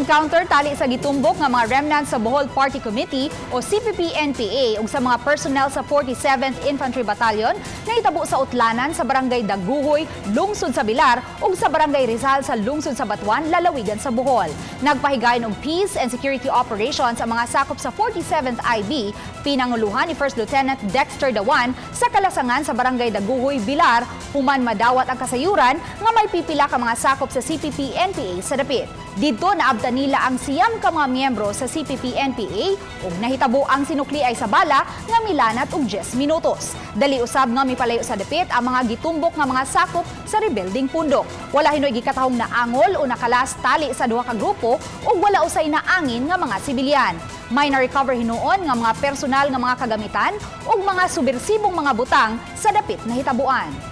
Gi-encounter tali sa gitumbok nga mga remnants sa Bohol Party Committee o CPP-NPA ug sa mga personnel sa 47th Infantry Battalion na hitabo sa Utlanan sa Barangay Daguhoy, lungsod sa Bilar ug sa Barangay Rizal sa lungsod sa Batuan, lalawigan sa Bohol. Nagpahigayon og peace and security operations ang mga sakop sa 47th IB, pinanguluhan ni First Lieutenant Dexter Dawan sa kalasangan sa Barangay Daguhoy, Bilar, human madawat ang kasayuran nga may pipila ka mga sakop sa CPP-NPA sa dapit. Dito naabtan nila ang siyam ka mga miyembro sa CPP-NPA ug nahitabo ang sinukli ay sa bala nga milanat og 10 minutos. Dali usab nga mipalayo sa dapit ang mga gitumbok nga mga sakop sa rebuilding pundok. Wala hinoy gikatahong naangol o nakalas tali sa duha ka grupo ug wala usay naangin nga mga sibilyan. May na-recover hinuon nga mga personal nga mga kagamitan ug mga subersibong mga butang sa dapit na hitabuan.